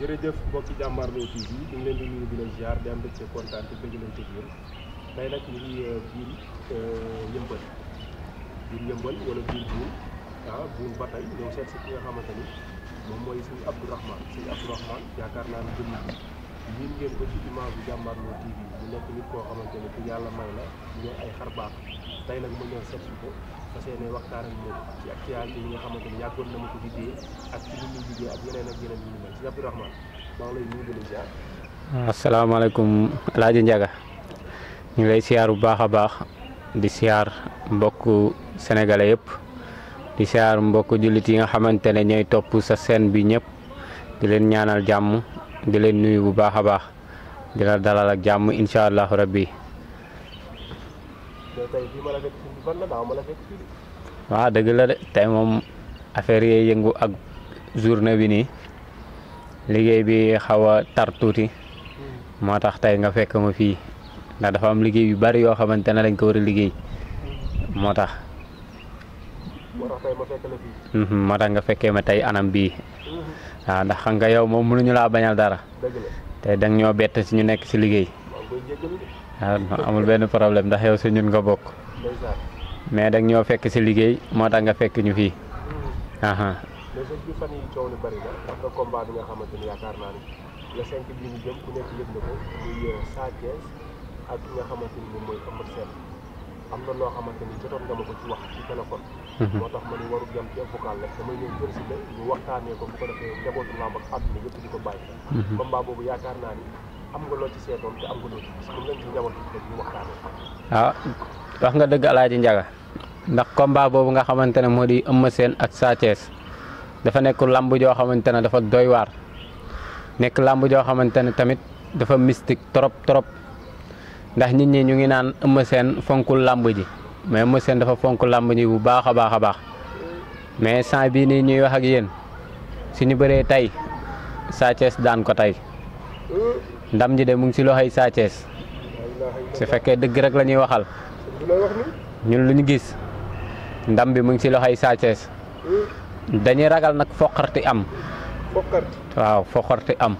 jërëjëf mbokki Jàmbaarloo TV ñu ngi leen di nuyu di leen ziar di am mbégte kontaan te bëgg leen tëj yéen tey nag ñu ngi biir yëmbal wala biir buun ba tey ñëw seet si ki nga xamante ni moom mooy sëñ Abdourahmane yaakaar naa ne jëmm bi miin ngeen ko ci image bu Jàmbaarloo TV bu nekk nit koo xamante ni ku yàlla may la ñoo ay xar baax tey nag ma ñëw seet si ko fas yéene waxtaan ak moom ci actualité yi nga xamante ni yàggoon na ma ko liggéey ak ci li muy liggéey ak yeneen ak yeneen yu ñu mel sëñ Abdourahmane maa ngi lay nuyu di la ziar. asalaamaaleykum El Hadj Ndiaga ñu ngi lay siyaar bu baax a baax di siyaar mbokku sénégalais yëpp di siyaar mbokku jullit yi nga xamante ne ñooy topp sa scène bi ñëpp di leen ñaanal jàmm di leen nuyu bu baax a baax di la dalal ak jàmm incha allahu rabbi. waaw dëgg la de tey moom affaire yi yëngu ak journée bi nii liggéey bi xaw a tar tuuti moo tax tey nga fekk ma fii ndax dafa am liggéey yu bari yoo xamante ne dañ ko war a liggéey moo tax nga fekkee ma tey anam bii waaw ndax xam nga yow moom mënuñu laa bañal dara te danga ñoo bett si ñu nekk si liggéey waaw amul benn problème ndax yow si ñun nga bokk mais danga ñoo fekk si liggéey moo tax nga fekk ñu fii. mais sëñ bi fan yi coow li bëri na parce que combat bi nga xamante ni yaakaar naa ni le 5 bii ñu jëm ku nekk yëg na ko muy Sa Thiès ak ki nga xamante ni moom mooy Eumeu Sène am na loo xamante ni jotoon nga ma ko ci wax ci téléphone. moo tax ma ni waru jëm ci vocal rek damay ñëw jël si la ñu waxtaanee ko bu ko defee njabootu lamb ak àdduna yëpp di ko bàyyi. combat boobu yaakaar naa ni am nga loo ci seetoon te am nga loo ci gis mën nañ ci njaboot bi rek ñu waxtaanee ko. waaw wax nga dëgg El Hadj Ndiaga ndax combat boobu nga xamante ne moo di Eumeu Sène ak Sa Thiès dafa nekk làmb joo xamante ne dafa doy waar nekk làmb joo xamante ne tamit dafa mystique trop ndax nit ñi ñu ngi naan Eumeu Sène fonkul làmb ji mais Eumeu Sène dafa fonk làmb ji bu baax a baax mais sant bii nii ñuy wax ak yéen suñu bëree tey Sa Thiès daan ko tey ndam ji de mu ngi si loxoy Sa Thiès su fekkee dëgg rek la ñuy waxal ñun lu ñu gis ndam bi mu ngi si loxoy Sa Thiès dañuy ragal nag foqarti am. waaw foqarti am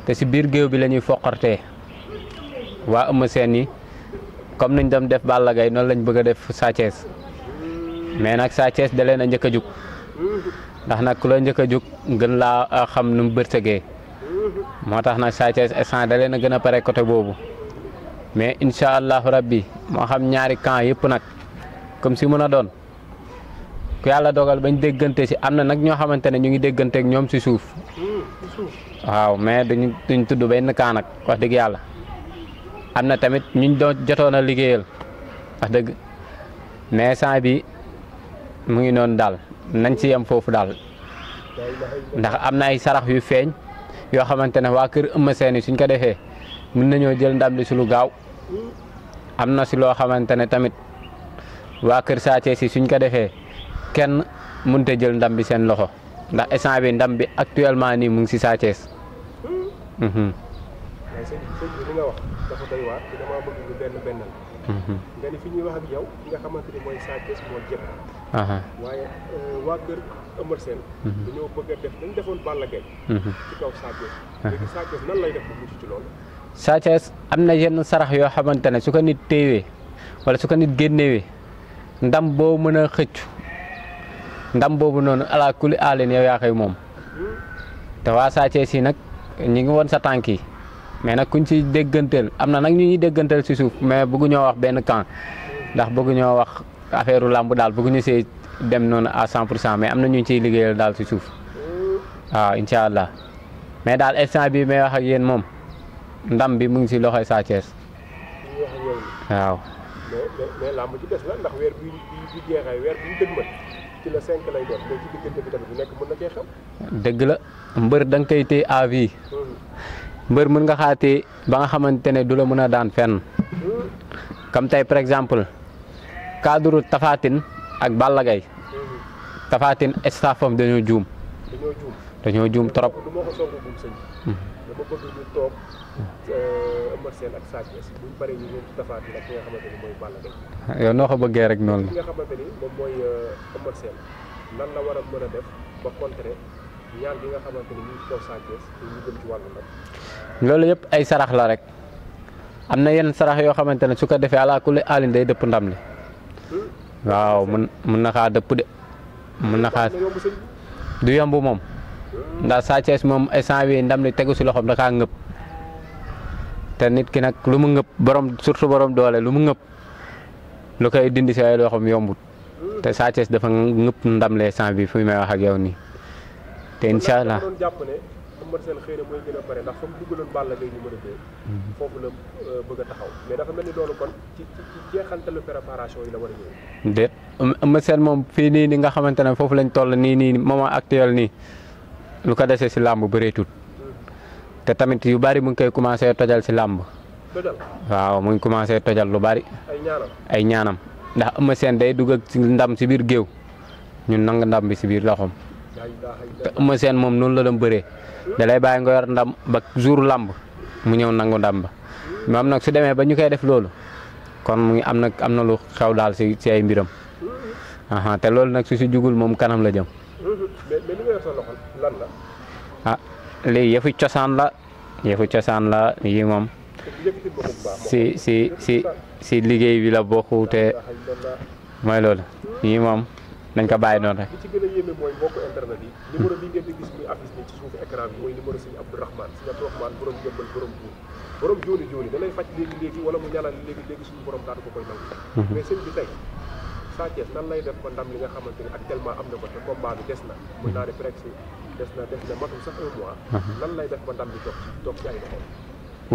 te si biir géew bi la ñuy foqartee waa Eumeu Sène yi comme niñ doon def Balla Gaye noonu lañ bëgg a def Sa Thiès mais nag Sa Thiès da leen a njëkk a jug ndax nag ku la njëkk a jug gën laa xam nu mu bërsëgee moo tax nag Sa Thiès instant da leen a gën a pare côté boobu mais incha allahu rabbi moo xam ñaari camp yëpp nag comme si mën a doon. ku yàlla dogal bañ déggante si am na nag ñoo xamante ne ñu ngi déggante ak ñoom si suuf waaw mais duñ tudd benn kaa nag wax dëgg yàlla am na tamit ñuñ doon jotoon a liggéeyal wax dëgg mais sant bi mu ngi noonu daal nañ si yem foofu daal ndax am na ay sarax yu feeñ yoo xamante ne waa kër Eumeu Sène yi suñ ko defee mën nañoo jël ndam li si lu gaaw am na si loo xamante ne tamit waa kër Sa Thiès yi suñ ko defee kenn mënut a jël ndam bi seen loxo ndax instant bi ndam bi actuellement nii mu ngi si Sa Thiès. mais sëñ bi li nga wax dafa doy waar te damaa bëgg ñu benn nga ni fi ñuy wax ak yow ki nga xamante ni mooy Sa Thiès moo jëpp. waaye waa kër Eumeu Sène dañoo bëgg a def dañ defoon Balla Gaye ci kaw Sa Thiès. léegi Sa Thiès nan lay def bu mucc ci loolu. Sa Thiès am na yenn sarax yoo xamante ne su ko nit téewee wala su ko nit génnewee ndam boo mën a xëccu. ndam boobu noonu ala kuli aalin yow yaa koy moom te waa Sa Thiès yi nag ñi ngi woon sa tànk yi mais nag kuñ ci dégganteel am na nag ñu ñuy dégganteel si suuf mais bëgguñoo wax benn camp ndax bëgguñoo wax affaire làmb daal bëgguñu see dem noonu à 100% mais am na ñu ciy liggéeyal daal si suuf waaw incha allah mais daal instant bi may wax ak yéen moom ndam bi mu ngi si loxoy Sa Thiès waaw. mais làmb ci des la ndax weer bi jeexee weer bi ñu dëgmal ci la 5 lay doon mais ci diggante bi tamit bu nekk mën na cee xew. dëgg la mbër da nga koy téye à vie mbër mën nga xaatee ba nga xamante ne du la mën a daan fenn comme tey par exemple cadre Tapha Tine ak Balla Gaye Tapha Tine staffam dañoo juum trop. du ma ko soog a gum sëñ dama bëgg ñu toog Eumeu Sène ak Sa Thiès buñ paree ñu ñëw ci Tapha Tine ak ki nga xamante ni mooy Balla Gaye. yow noo ko bëggee rek noonu la. ki nga xamante ni moom mooy Eumeu Sène lan la war a mën a def ba contrer ñaan gi nga xamante ni ñu ngi ci kaw Sa Thiès ñu jëm ci wàllu ndam. loolu yëpp ay sarax la rek am na yenn sarax yoo xamante ne su ko defee ala kulli alin day dëpp ndam li waaw mun na xaa dëpp de mun na xaa du yomb moom ndax Sa Thiès moom instant bi ndam li tegu si loxoom da kaa ngëpp te nit ki nag lu mu ngëpp borom surtout borom doole lu mu ngëpp lu koy dindi si ay loxoom yombut te Sa Thiès dafa ngëpp ndam le instant bi fu may wax ak yow nii te incha allah doon jàpp ne Eumeu Sène xëy na mooy gën a bare ndax fa mu duggaloon Balla Gaye numéro 2 foofu la bëgg a taxaw mais dafa mel ni loolu kon ci jeexantalu préparation yi la war a ñëw. déet Eumeu Sène moom fii nii ni nga xamante ne foofu lañ toll nii moment actuel nii lu ko desee si làmb bëreetut te tamit yu bari mu ngi koy commencé tojal si làmb. tojal waaw mu ngi commencé tojal lu bari. ay ñaanam ndax Eumeu Sène day dugg ak ndam si biir géew ñun nangu ndam bi si biir loxoom. te Eumeu Sène moom noonu la doon bëree da lay bàyyi nga yor ndam ba jour làmb mu ñëw nangu ndam ba moom nag su demee ba ñu koy def loolu kon mu ngi am na lu xew daal si ay mbiram te loolu nag su si jugul moom kanam la jëm. mais li nga yor sa loxo lan la. ah lii yëfu cosaan la yii moom si liggéey bi la bokku te mooy loolu yii moom nañ ko bàyyi noonu rek. li ci gën a yéeme mooy mbokku internet yi numéro bi ngeen di gis muy affiche ni ci suufu écran bi mooy numéro sëñ Abdourahmane borom jëmbal borom jooni da lay faj léegi wala mu ñaanal léegi suñu borom daal ko koy nangu. mais sëñ bi tey Sa Thiès nan lay def ba ndam li nga xamante ni actuellement am na ko te combat bi des na mën naa ne presque des na matul sax 1 mois. nan lay def ba ndam bi toog ci ay loxo.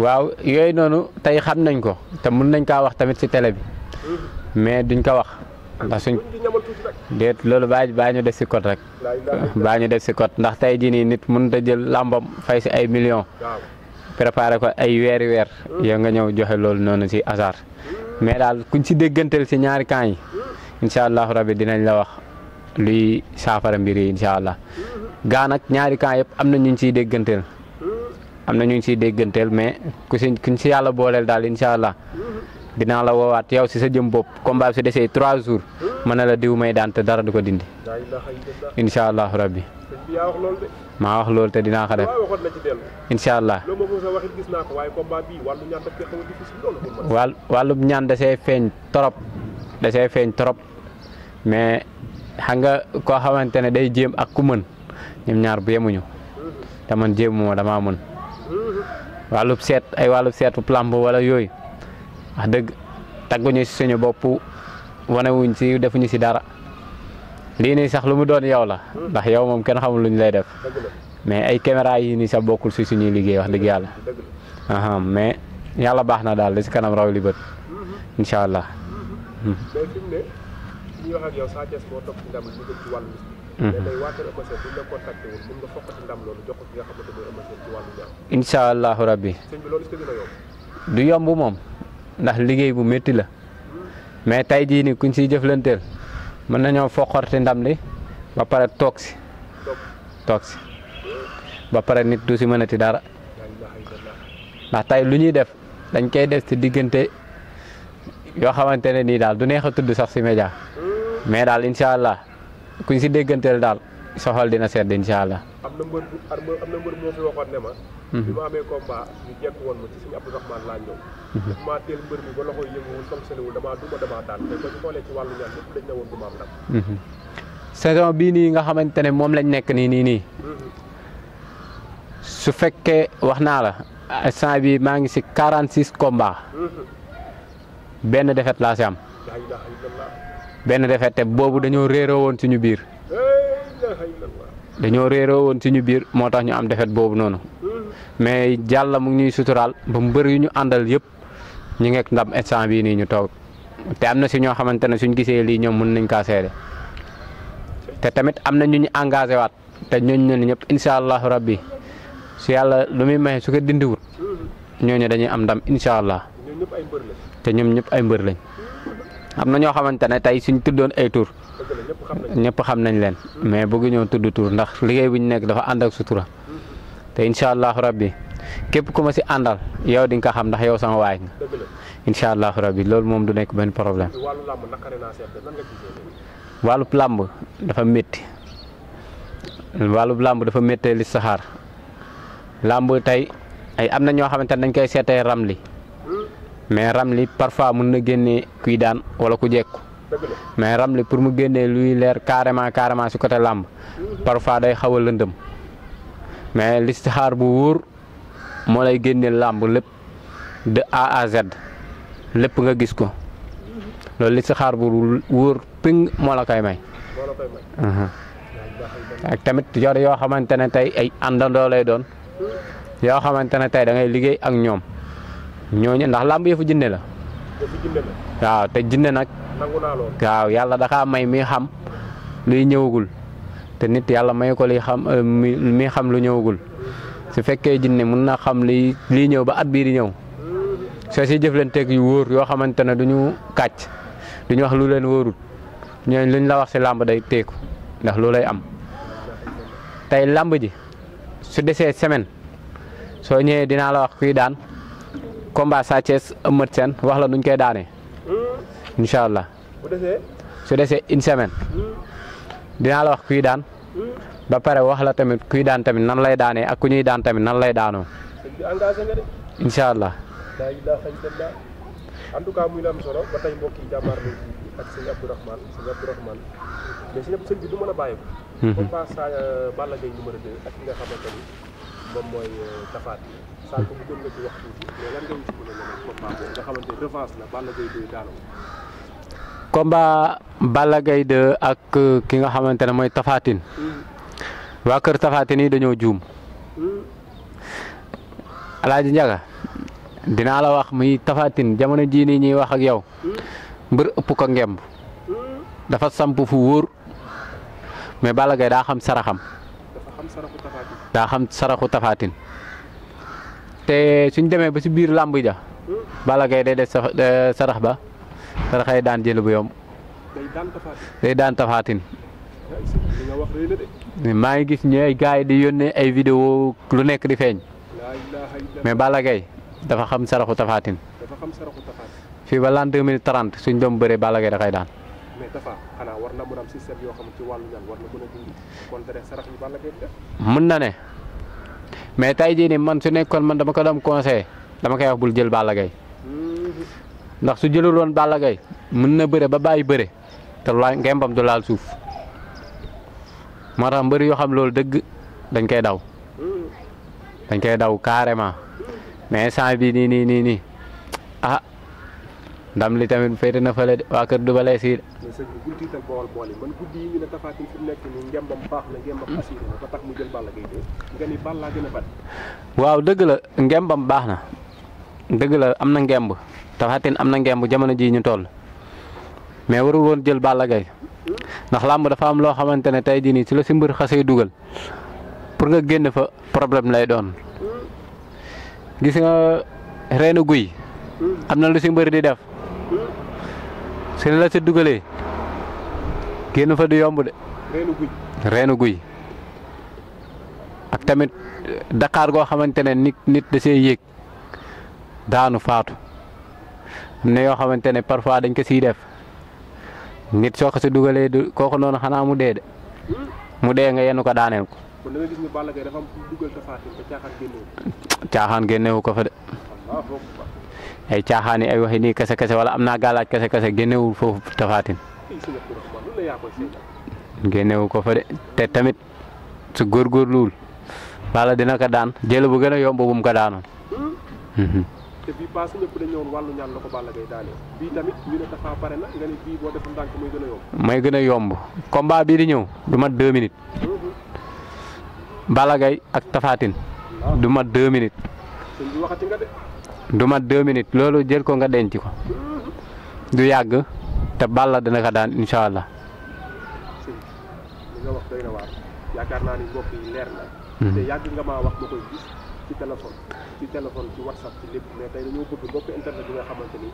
waaw yooyu noonu tey xam nañ ko te mën nañ kaa wax tamit si télé bi mais duñ ko wax. ndax suñ déet loolu baa ñu def si code rek baa ñu def si code ndax tey jii nii nit mënut a jël làmbam fay si ay millions préparé ko ay weer yow nga ñëw joxe loolu noonu si hasard mais daal kuñ si déggantel si ñaari camp yi incha allahu rabi dinañ la wax luy saafara mbir yi incha allah gaa nag ñaari camp yëpp am na ñu siy dégganteel mais kuñ si yàlla booleel daal incha allah dinaa la woowaat yow si sa jëm bopp combat bi si desee 3 jours mën na la diw may daan te dara du ko dindi incha allahu rabbi maa wax loolu te dinaa ko def incha allah wàllum ñaan dasee feeñ trop mais xam nga koo xamante ne day jéem ak ku mën ñoom ñaar bu yemuñu te man jéemuma damaa mën wàllub seetu plamb wala yooyu wax dëgg tagguñu si suñu bopp wanewuñ si defuñu si dara lii nii sax lu mu doon yow la ndax yow moom kenn xamul luñ lay def mais ay caméra yi nii sax bokkul si suñuy liggéey wax dëgg yàlla mais yàlla baax na daal li si kanam raw li bët incha allah. mais fi mu ne ñuy wax ak yow Sa Thiès moo topp ci ndam li ñu jëm ci wàllu mais tey waa kër Eumeu Sène bu ñu la contacté wul mën nga fokkati ndam loolu jox ko ki nga xamante mooy Eumeu Sène ci wàllu ñaar. incha allahu rabbi. sëñ bi loolu est-ce que dina yomb. du yomb moom ndax liggéey bu métti la mais tey jii nii kuñ siy jëflanteel mën nañoo foqorti ndam li ba pare toog si ba pare nit du si mënati dara ndax tey lu ñuy def dañ koy def si diggante yoo xamante ne nii daal du neex a tudd sax si média mais daal incha allah kuñ si dégganteel daal soxal dina sedd incha allah. am na mbër moo fi waxoon ne ma. bi ma amee combat ñu jekk woon ma ci suñu Abdourahmane laa ñëw. daf maa teel mbër mi ba loxo yënguwul fonctionné wul damaa daan mais ba ñu xoolee ci wàllu ñaan lépp dañ ne woon du ma am ndam. saison bii nii nga xamante ne moom lañ nekk nii. su fekkee wax naa la instant bii maa ngi si 46 combats. benn défaite laa si am. benn défaite te boobu dañoo réeroo woon suñu biir. moo tax ñu am défaite boobu noonu. mais Yàlla mu ngi ñuy suturaal ba mbër yu ñu àndal yëpp ñu ngeek ndam instant bii nii ñu toog te am na si ñoo xamante ne suñ gisee lii ñoom mën nañ kaa seede te tamit am na ñu ñu engagé waat te ñooñu ne ñëpp incha allahu rabbi su yàlla lu muy maye su ko dindiwut ñooñu dañuy am ndam incha allah te ñoom ñëpp ay mbër lañ am na ñoo xamante ne tey suñ tuddoon ay tur ñëpp xam nañ leen mais bëgg ñoo tudd tur ndax liggéey bu ñu nekk dafa ànd ak sutura te incha allahu rabbi képp ku ma si àndal yow di nga ko xam ndax yow sama waay nga incha allahu rabbi loolu moom du nekk benn problème. wàllu làmb dafa métti wàllu làmb dafa méttee listixaar làmb tey ay am na ñoo xamante ne dañ koy seetee ramli mais ramli parfois mun na génnee kuy daan wala ku jekku mais ramli pour mu génnee luy leer carrément si côté làmb parfois day xaw a lëndëm mais listixaar bu wóor moo lay génnee làmb lépp de A à Z lépp nga gis ko loolu listixaar bu wóor ping moo la koy may. ak tamit yor yoo xamante ne tey ay àndandoo lay doon yoo xamante ne tey da ngay liggéey ak ñoom ñooñu ndax làmb yëfu jinne la. waaw te jinne nag. waaw yàlla dafa may mi xam luy ñëwagul te nit yàlla may ko liy xam mi xam lu ñëwagul su fekkee jinne mun na xam lii ñëw ba at bii di ñëw soo si jëflanteeg yu wóor yoo xamante ne duñu kàcc duñu wax lu leen wóorul ñooñu luñ la wax si làmb day teeku ndax lu lay am tey làmb ji su desee semaine soo ñëwee dinaa la wax kuy daan combat Sa Thiès Eumeu Sène wax la nuñ koy daanee incha allah su desee une semaine dinaa la wax kuy daan ba pare wax la tamit kuy daan tamit nan lay daanee ak ku ñuy daan tamit nan lay daanoo incha allah. en tout cas muy la am solo ba tey mbokk yi Jàmbaarloo ak sëñ Abdourahmane mais sëñ bi du mën a bàyyi ko. combat Balla Gaye numéro 2 ak ki nga xamante ni moom mooy Tapha Tine sànq bu gën nga ci wax tuuti mais lan nga ñu ci mën a ñëw combat boobu nga xamante ni revanche la Balla Gaye 2 daanaka. combat Balla Gaye 2 ak ki nga xamante ne mooy Tapha Tine waa kër Tapha Tine yi dañoo juum Alaaji Njaga dinaa la wax muy Tapha Tine jamono jii nii ñuy wax ak yow mbër ëpp ko ngemb dafa samp fu wóor mais Balla Gaye daa xam saraxam daa xam saraxu Tapha Tine te suñ demee ba si biir làmb ja Balla Gaye day def sarax ba saraxay daan jël bu yomb day daan Tapha Tine maa ngi gis ñu ay gars yi di yónnee ay vidéo lu nekk di feeñ mais Balla Gaye dafa xam saraxu Tapha Tine fii ba l'an 2030 suñ doom bëree Balla Gaye da koy daan. mais Tapha xanaa war na mën a am système yoo xam ci wàllu ñaan war na mën a dindi contre sarax yi Balla Gaye def. mën na ne mais tey jii nii man su nekkoon man dama ko doon conseillé dama koy wax bul jël Balla Gaye ndax su jëlul woon Balla Gaye mën na bëre ba bàyyi bëre te ngembam du laal suuf moo tax mbëri yoo xam loolu dëgg dañ koy daw. dañ koy daw carrément mais instant bi nii ah ndam li tamit féete na fële de waa kër du balee sii de. mais sëñ bi bul tiital bool yi man guddi yi ñu ne Tapha Tine fi mu nekk nii ngembam baax na ngembam assuré na ba tax mu jël Balla Gaye nga ni Balla gën a bari. waaw dëgg la ngembam baax na dëgg la am na ngemb Tapha Tine am na ngemb jamono jii ñu toll mais warul woon jël Balla Gaye ndax làmb dafa am loo xamante ne tey jii nii su la si mbër xasee dugal pour nga génn fa problème lay doon gis nga reenu guy am na lu si mbër di def su la si dugalee génn fa du yomb de. reenu guy ak tamit Dakar goo xamante ne nit da see yéeg daanu faatu am na yoo xamante ne parfois dañ ko siy def nit soo ko si dugalee du kooku noonu xanaa mu dee de mu dee nga yenn ko daaneel ko. kon da nga gis ni Balla Gaye dafa am dugal Tapha Tine te caaxaan génnewu ko fa de ay caaxaan yi ay waxi nii kese wala am naa galaaj kese génnewul foofu Tapha Tine génnewu ko fa de te tamit su góorgóorluwul Balla dina ko daan jël bu gën a yomb bu mu ko daanoon. te bii paase ñëpp dañu ñëwoon wàllu ñaan la ko Balla Gaye daanee bii tamit ñu ne Tapha pare na nga ne bii boo deful ndànk muy gën a yomb. may gën a yomb combat bii di ñëw du mat 2 minutes. Balla Gaye ak Tapha Tine du mat 2 minutes. waxati nga de. du mat 2 minutes loolu jël ko nga denc ko du yàgg te Balla dina ko daan incha allah. li nga wax doy na waar yaakaar naa ni mbokk yi leer na. te yàgg nga maa wax ma koy gis ci téléphone ci WhatsApp ci lépp mais tey dañoo bëgg mbokk internet bi nga xamante ni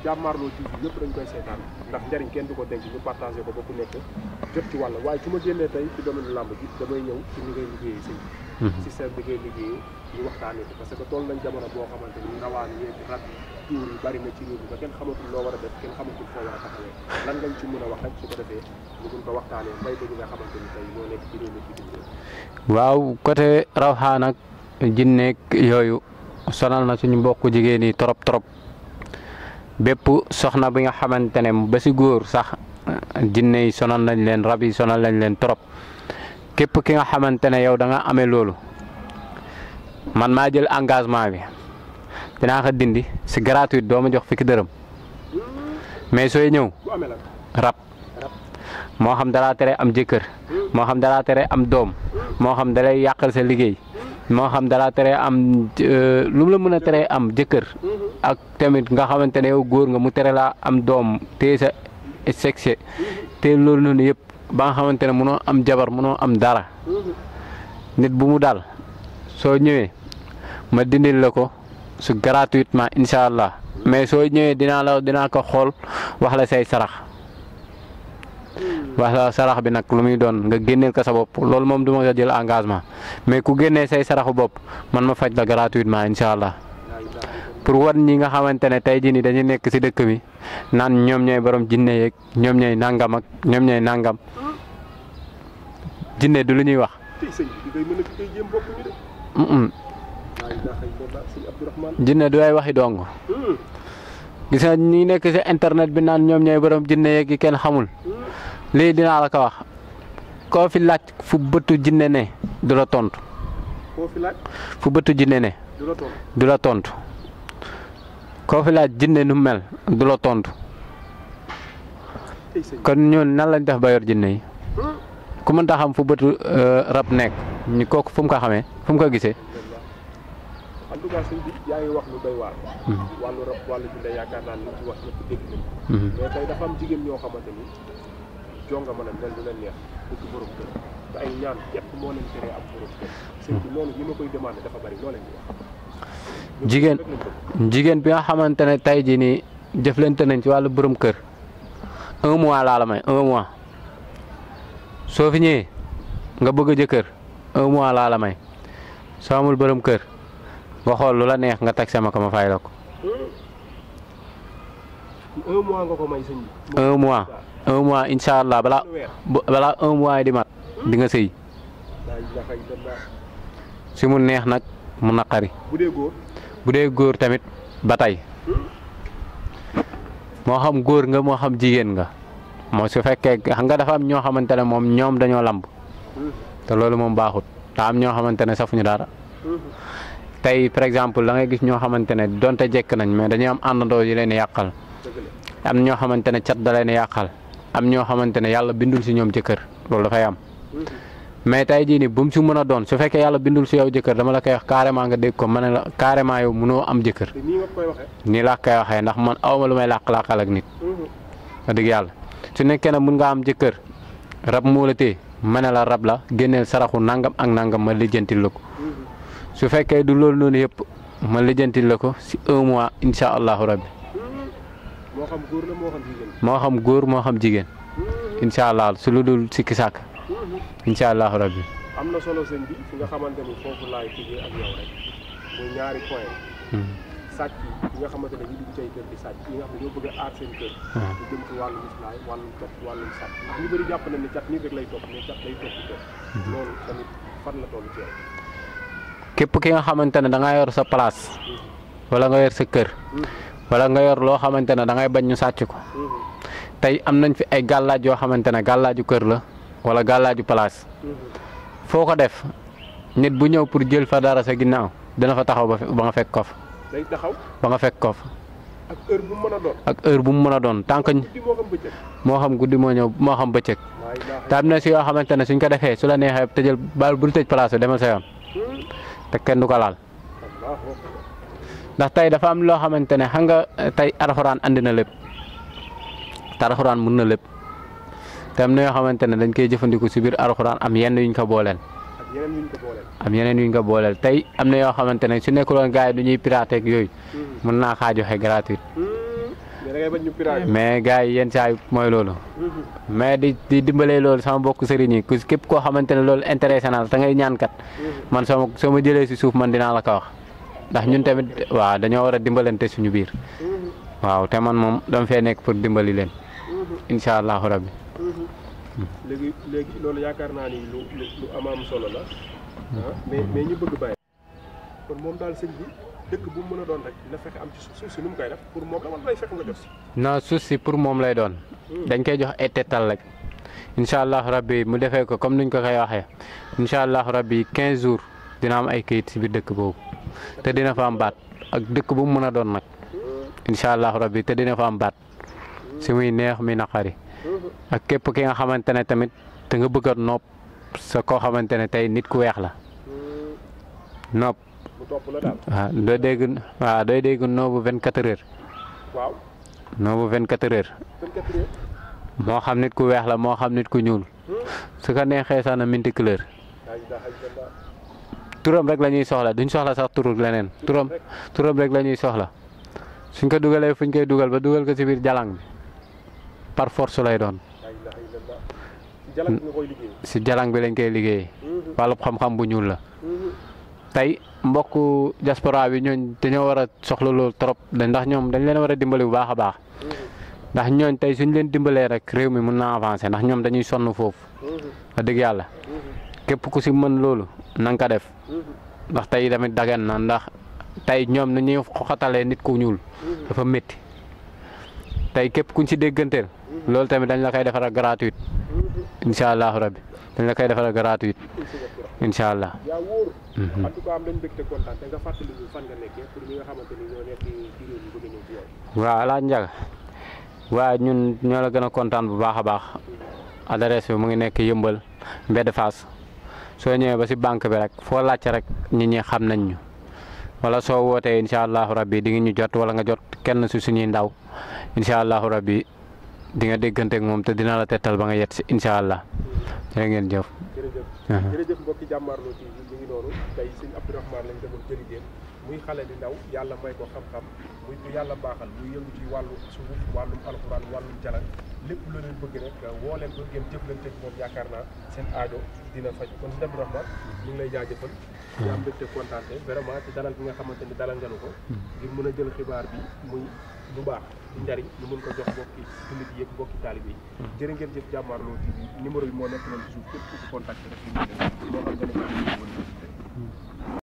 Jàmmaarloo TV yëpp dañ koy seetaan ndax njariñ kenn du ko denc ñu partagé ko ba ku nekk jot ci wàll waaye su ma génnee tey ci domaine làmb ji damay ñëw ci ni ngay liggéeyee sëñ système bi ngay liggéeyee ñu waxtaanee ko parce que toll nañ jamono boo xamante ni rawaan yeeg rat tuur yi bari na ci réew mi ba kenn xamatul loo war a def kenn xamatul foo war a taxawee lan ngañ ci mën a wax rek su ko defee ñu gën ko waxtaanee mbay bi nga xamante ni tey moo nekk ci réew mi ci biir réew. waaw côté rawxaan ak jinneeg yooyu sonal na suñu mbokku jigéen yi trop trop bépp soxna bi nga xamante ne ba si góor sax jinne yi sonal nañ leen rab yi sonal nañ leen trop képp ki nga xamante ne yow da nga amee loolu man maa jël engagement bi dinaa ko dindi si gratuit doo ma jox fukki dërëm mais sooy ñëw rab moo xam dalaa tere am jëkkër moo xam dalaa tere am doom moo xam dalay yàqal sa liggéey moo xam dalaa tere am lu mu la mën a tere am jëkkër ak tamit nga xamante ne yow góor nga mu tere laa am doom téye sa sexe te loolu noonu yëpp ba nga xamante ne mënoo am jabar mënoo am dara nit bu mu daal soo ñëwee ma dindil la ko su gratuitement incha allah mais soo ñëwee dinaa ko xool wax la say sarax wax la sarax bi nag lu muy doon nga génneel ko sa bopp loolu moom du ma ko jël engagement mais ku génnee say saraxu bopp man ma faj la gratuitement incha allah pour wan ñi nga xamante ne tey jii nii dañuy nekk si dëkk bi naan ñoom ñooy borom jinne yeeg ñoom ñooy nangam ak ñoom ñooy nangam jinne du lu ñuy wax. jinne du ay waxi dong gis nga ñi nekk si internet bi naan ñoom ñooy borom jinne yeeg yi kenn xamul lii dinaa la ko wax koo fi laaj fu bëtu jinne ne du la tontu. koo fi laaj fu bëtu jinne ne du la tontu koo fi laaj jinne nu mel du la tontu kon ñun nan lañ def ba yor jinne yi ku mënta xam fu bëtu rab nekk ñu kooku fu mu ko xamee fu mu ko gisee. en tout cas sëñ bi yaa ngi wax lu doy waar. wàllu rab wàllu jinne yaakaar naa ni ci wax ñëpp dégg nañ mais tey dafa am jigéen ñoo xamante ni jonga mën a mel du leen neex bëgg borom kër te ay ñaan képp moo leen teree am borom kër sëñ bi loolu yi ma koy demandé dafa bari loo leen di wax. jigéen bi nga xamante ne tey jii nii jëflante nañ ci wàllu borom kër 1 mois laa la may 1 mois soo fi ñëwee nga bëgg a jëkkër 1 mois laa la may soo amul borom kër nga xool lu la neex nga teg sama ko ma fay la ko. 1 mois nga ko may sëñ bi. 1 mois 1 mois incha allah balaa 1 mois yi di mat di nga sëy si mu neex nag mu naqari. bu dee góor tamit ba tey moo xam góor nga moo xam jigéen nga moo su fekkee xam nga dafa am ñoo xamante ne moom ñoom dañoo lamb te loolu moom baaxut daa am ñoo xamante ne safuñu dara tey par exemple da ngay gis ñoo xamante ne donte jekk nañ mais dañuy am àndandoo yi leen yàqal am ñoo xamante ne cat da leen yàqal am ñoo xamante ne yàlla bindul si ñoom jëkkër loolu dafay am mais tey jii nii bu mu si mën a doon su fekkee yàlla bindul si yow jëkkër dama la koy wax carrément nga dégg ko ma ne la carrément yow mënoo am jëkkër nii laa koy waxee ndax man awma lu may làq-làqal ak nit wax dëgg yàlla su nekkee ne mun nga am jëkkër rab moo la téye ma ne la rab la génneel saraxu nangam ak nangam ma lijjantil la ko su fekkee du loolu noonu yëpp ma lijjantil la ko si 1 mois incha allahu rabbi moo xam góor la moo xam jigéen. moo xam góor moo xam jigéen incha allah su lu dul sikki sàkk incha allahu rabbi. am na solo sëñ bi fi nga xamante ni foofu laay tijjee ak yow rek muy ñaari point sàcc yi nga xamante ne ñu dugg cay kër di sàcc yi nga xam ne ñoo bëgg a aar seen kër. lu jëm ci wàllum islaay wàllum cat wàllum sàcc ndax ñu bëri jàpp nañ ne cat nii rek lay topp mais cat lay topp ci kër. loolu tamit fan la toll ci yow. képp ki nga xamante ne da nga yor sa place wala nga yor sa kër wala nga yor loo xamante ne da ngay bañ ñu sàcc ko tey am nañ fi ay gàllaaj yoo xamante ne gàllaaju kër la wala gàllaaju place foo ko def nit bu ñëw pour jël fa dara sa ginnaaw dina fa taxaw ba nga fekk ko fa. day taxaw ba nga fekk ko fa. ak heure bu mu mën a doon. ak heure bu mu mën a doon tant que moo xam guddi moo ñëw moo xam bëccëg te am na si yoo xamante ne suñ ko defee su la neexee tëjal baal bul tëj place demal sa yoon te kenn du ko laal ndax tey dafa am loo xamante ne xam nga tey alxuraan andi na lépp te alxuraan mun na lépp te am na yoo xamante ne dañ koy jëfandiku si biir alxuraan am yenn yuñ ko booleel. am yeneen yuñ ko booleel tey am na yoo xamante ne su nekkuloon gars yi du ñuy piraté ak yooyu mën naa kaa joxe gratuit mais gars yi yenn saa yi mooy loolu mais di dimbalee loolu sama bokk sëriñ yi ku képp koo xamante ne loolu intéressé na la te ngay ñaan kat man soo ma jëlee si suuf man dinaa la ko wax ndax ñun tamit waaw dañoo war a dimbalante suñu biir waaw te man moom dama fee nekk pour dimbali leen incha allahu rabbi. léegi loolu yaakaar naa ni lu am solo la mais ñu bëgg bàyyi kon moom daal sëñ bi dëkk bu mu mën a doon rek na fexe am ci suuf si nu mu koy def pour moom la wala lay fekk nga jot si. non suuf si pour moom lay doon dañ koy jox ay tettal rek incha allahu rabbi mu defee ko comme nuñ ko koy waxee incha allahu rabbi 15 jours dina am ay kayit si biir dëkk boobu te dina fa am baat ak dëkk bu mu mën a doon nag incha allahu rabbi te dina fa am baat si muy neex mi naqari ak képp ki nga xamante ne tamit te nga bëgg a nopp sa koo xamante ne tey nit ku weex la nopp. waaw dooy dégg noobu 24 heures. waaw noobu 24 heures. 24 heures. moo xam nit ku weex la moo xam nit ku ñuul su ko neexee sax na minti couleur turam rek la ñuy soxla duñ soxla sax turu leneen turam rek la ñuy soxla suñ ko dugalee fuñ koy dugal ba dugal ko ci biir jalang bi par force lay doon si jalang bi lañ koy liggéeyee wàllu xam-xam bu ñuul la tey mbokku diaspora bi ñooñ dañoo war a soxla loolu trop ndax ñoom dañ leen war a dimbali bu baax a baax ndax ñooñ tey suñ leen dimbalee rek réew mi mën naa avancer ndax ñoom dañuy sonn foofu wax dëgg yàlla képp ku si mën loolu na nga ko def ndax tey tamit dagan na ndax tey ñoom nañuy xoxatalee nit ku ñuul dafa métti tey képp kuñ si dégganteel loolu tamit dañ la koy defar ak gratuite incha allahu rabbi dañ la koy defar ak gratuite incha allah. yaa wóor. en tout cas am nañu mbégte kontaan te nga fàttali ñu fan nga nekkee pour ñi nga xamante ni ñoo nekk ci réew mi bëgg a ñëw ci yow. waaw Alaaji Njaga waaye ñun ñoo la gën a kontaan bu baax a baax adresse bi mu ngi nekk Yëmbal Mbedd Fass soo ñëwee ba si banque bi rek foo laajte rek nit ñi xam nañ ñu wala soo wootee incha allahu rabbi di nga ñu jot wala nga jot kenn si suñuy ndaw incha allahu rabbi di nga déggante ak moom te dina la tettal ba nga yet si incha allah jërë ngeen jëf. jërëjëf mbokki Jàmmaarloo TV ñu ngi noonu tey sëñ Abdourahmane lañ demoon jërigéen muy xale di ndaw yàlla may ko xam-xam muy ku yàlla baaxal muy yëngu ci wàllu sunguf wàllum alxuraan wàllum jalan lépp lu leen bëgg rek woo leen ko ngeen jëflante ak moom yaakaar naa seen aajo dina faj kon sëñ Abdourahmane ñu ngi lay jaajëfal di am mbégte kontaante vraiment ci dalal bi nga xamante ni dalal ngeen ko ngir mën a jël xibaar bi muy lu baax di njariñ ñu mën ko jox mbokki jullit yi ak mbokki taalibe yi jërë ngeen jëf Jàmmaarloo TV numéro bi moo nekk noonu ci suuf képp ku ci contacté rek moo xam nga ne